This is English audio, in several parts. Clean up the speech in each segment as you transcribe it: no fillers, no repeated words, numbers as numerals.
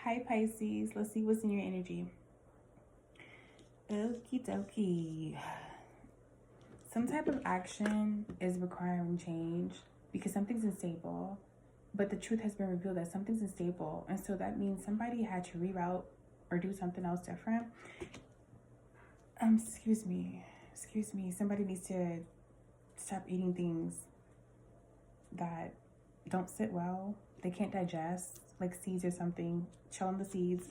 Hi Pisces, let's see what's in your energy. Okie dokie. Some type of action is requiring change because something's unstable, but the truth has been revealed that something's unstable, and so that means somebody had to reroute or do something else different. Excuse me. Somebody needs to stop eating things that don't sit well. They can't digest, like seeds or something. Chill on the seeds.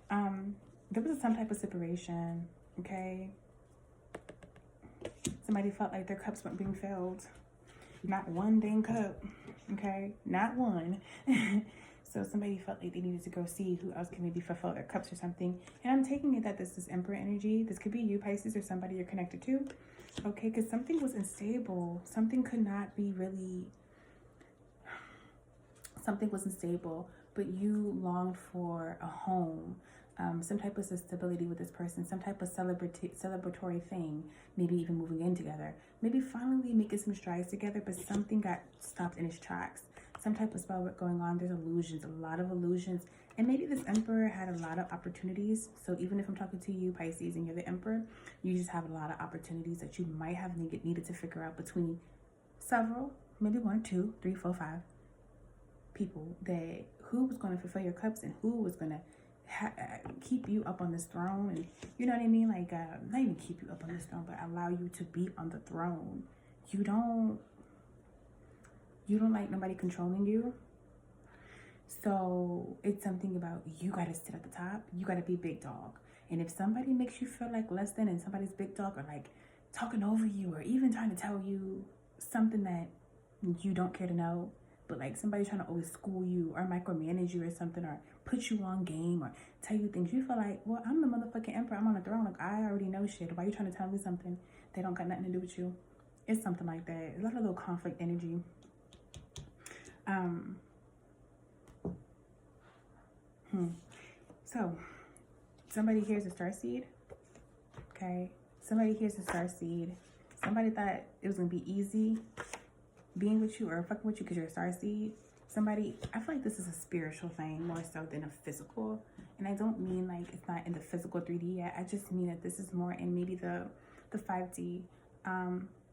There was some type of separation, okay? Somebody felt like their cups weren't being filled. Not one dang cup, okay? Not one. So somebody felt like they needed to go see who else can maybe fulfill their cups or something. And I'm taking it that this is Emperor energy. This could be you, Pisces, or somebody you're connected to, okay? Because something was unstable. Something could not be really... Something wasn't stable, but you longed for a home, some type of stability with this person, some type of celebratory thing, maybe even moving in together, maybe finally making some strides together, but something got stopped in its tracks. Some type of spell going on. There's illusions, a lot of illusions, and maybe this Emperor had a lot of opportunities. So even if I'm talking to you, Pisces, and you're the Emperor, you just have a lot of opportunities that you might have needed to figure out between several, maybe 1, 2, 3, 4, 5 people, that who was going to fulfill your cups and who was going to keep you up on this throne, and you know what I mean, like not even keep you up on this throne, but allow you to be on the throne. You don't like nobody controlling you. So it's something about you got to sit at the top. You got to be big dog. And if somebody makes you feel like less than, and somebody's big dog, or like talking over you, or even trying to tell you something that you don't care to know, but like somebody trying to always school you or micromanage you or something, or put you on game or tell you things, you feel like, well, I'm the motherfucking Emperor. I'm on the throne. Like, I already know shit. Why are you trying to tell me something that don't got nothing to do with you? It's something like that. A lot of little conflict energy. So somebody here's a starseed. Okay. Somebody here's a starseed. Somebody thought it was gonna be easy being with you or fucking with you because you're a starseed. Somebody, I feel like this is a spiritual thing more so than a physical. And I don't mean like it's not in the physical 3D yet. I just mean that this is more in maybe the 5D.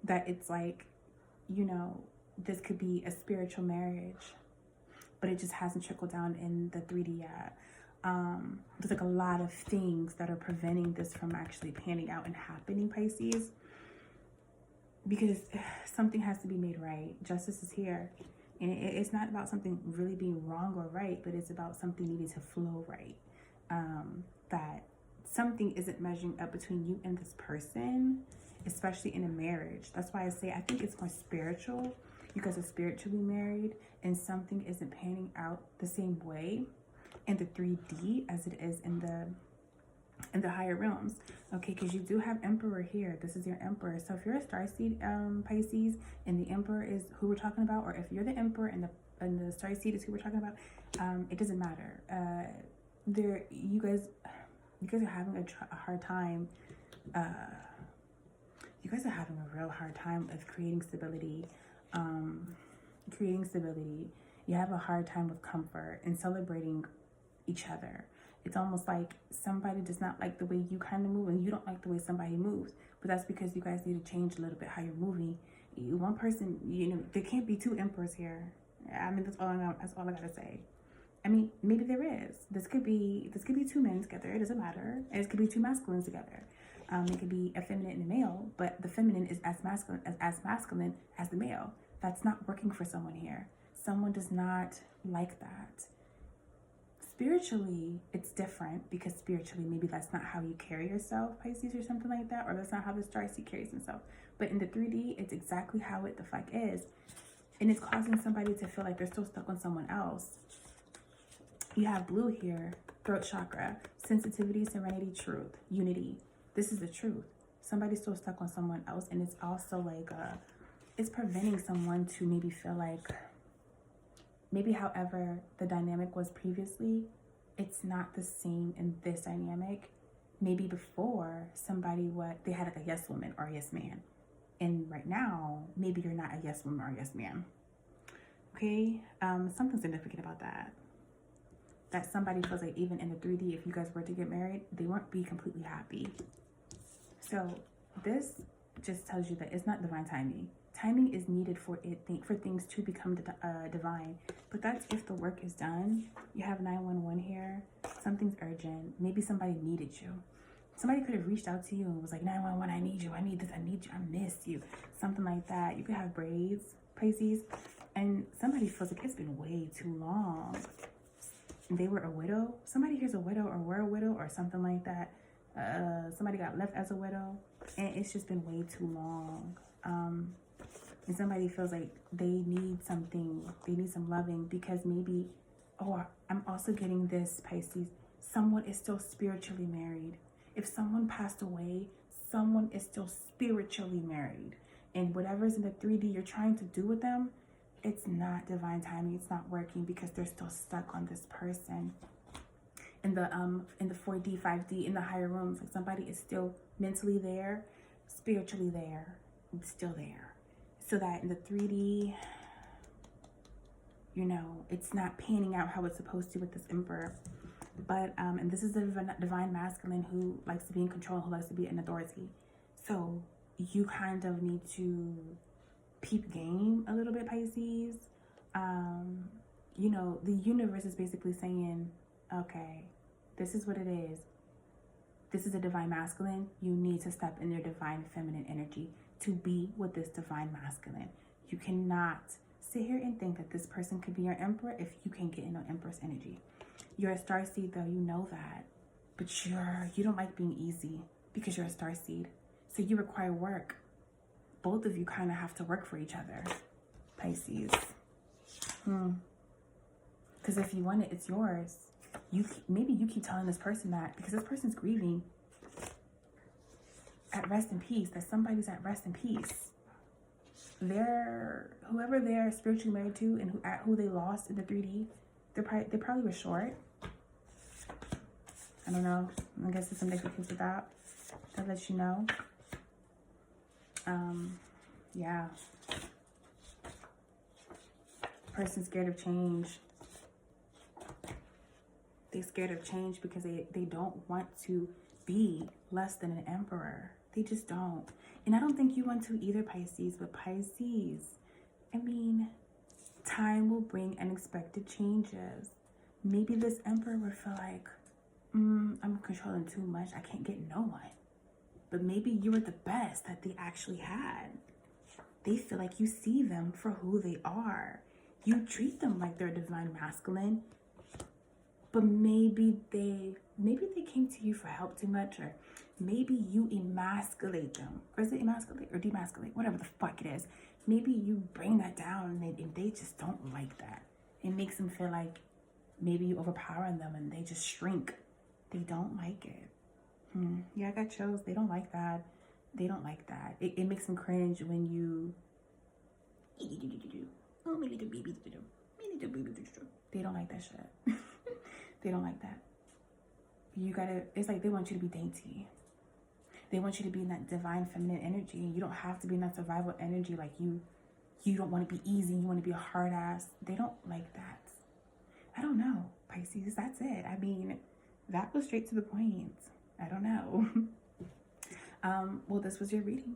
That it's like, you know, this could be a spiritual marriage, but it just hasn't trickled down in the 3D yet. There's like a lot of things that are preventing this from actually panning out and happening, Pisces. Because something has to be made right. Justice is here. And it's not about something really being wrong or right, but it's about something needing to flow right. That something isn't measuring up between you and this person, especially in a marriage. That's why I say I think it's more spiritual. You guys are spiritually married, and something isn't panning out the same way in the 3D as it is in the higher realms, okay? Because you do have Emperor here. This is your Emperor. So if you're a starseed, Pisces, and the Emperor is who we're talking about, or if you're the Emperor and the starseed is who we're talking about, it doesn't matter. You guys are having a hard time. You guys are having a real hard time of creating stability. You have a hard time with comfort and celebrating each other. It's almost like somebody does not like the way you kind of move, and you don't like the way somebody moves. But that's because you guys need to change a little bit how you're moving. One person, you know, there can't be 2 emperors here. I mean, that's all I gotta say. I mean, maybe there is. This could be 2 men together. It doesn't matter. And it could be 2 masculines together. It could be a feminine and a male, but the feminine is as masculine as the male. That's not working for someone here. Someone does not like that. Spiritually, it's different, because spiritually, maybe that's not how you carry yourself, Pisces, or something like that, or that's not how the starseed carries himself. But in the 3D, it's exactly how it the fuck is. And it's causing somebody to feel like they're still stuck on someone else. You have blue here, throat chakra, sensitivity, serenity, truth, unity. This is the truth. Somebody's still stuck on someone else, and it's also like, it's preventing someone to maybe feel like, maybe however the dynamic was previously, it's not the same in this dynamic. Maybe before, they had like a yes woman or a yes man. And right now, maybe you're not a yes woman or a yes man. Okay? Something significant about that. that somebody feels like even in the 3D, if you guys were to get married, they won't be completely happy. So this just tells you that it's not divine timing. Timing is needed for things to become divine. But that's if the work is done. You have 911 here. Something's urgent. Maybe somebody needed you. Somebody could have reached out to you and was like, 911, I need you. I need this. I need you. I miss you. Something like that. You could have braids, Pisces. And somebody feels like it's been way too long. They were a widow. Somebody here's a widow or were a widow or something like that. Somebody got left as a widow. And it's just been way too long. And somebody feels like they need something. They need some loving because maybe, oh, I'm also getting this, Pisces. Someone is still spiritually married. If someone passed away, someone is still spiritually married. And whatever's in the 3D you're trying to do with them, it's not divine timing. It's not working because they're still stuck on this person. In the 4D, 5D, in the higher rooms, like somebody is still mentally there, spiritually there, still there. So that in the 3D, you know, it's not panning out how it's supposed to with this Emperor. But, and this is the divine masculine who likes to be in control, who likes to be in authority. So you kind of need to peep game a little bit, Pisces. You know, the universe is basically saying, okay, this is what it is. This is a divine masculine. You need to step in your divine feminine energy to be with this divine masculine. You cannot sit here and think that this person could be your emperor if you can't get in an empress energy. You're a starseed though, you know that. But you don't like being easy because you're a starseed. So you require work. Both of you kind of have to work for each other, Pisces. Because if you want it, it's yours. Maybe you keep telling this person that because this person's grieving at rest in peace, that somebody's at rest in peace. Whoever they're spiritually married to and who they lost in the 3D, they probably were short. I don't know. I guess there's some examples of that lets you know. Yeah. Person's scared of change. They're scared of change because they don't want to be less than an emperor. They just don't. And I don't think you want to either, Pisces. But Pisces, I mean, time will bring unexpected changes. Maybe this emperor would feel like, I'm controlling too much. I can't get no one. But maybe you were the best that they actually had. They feel like you see them for who they are. You treat them like they're divine masculine. But maybe they came to you for help too much, or maybe you emasculate them. Or is it emasculate or demasculate? Whatever the fuck it is. Maybe you bring that down and they just don't like that. It makes them feel like maybe you overpower them and they just shrink. They don't like it. Yeah, I got chills. They don't like that. They don't like that. It makes them cringe when you... Oh, my little baby. They don't like that shit. They don't like that. It's like they want you to be dainty. They want you to be in that divine feminine energy. You don't have to be in that survival energy like you don't want to be easy. You want to be a hard ass. They don't like that. I don't know, Pisces. That's it. I mean, that was straight to the point. I don't know. Well, this was your reading.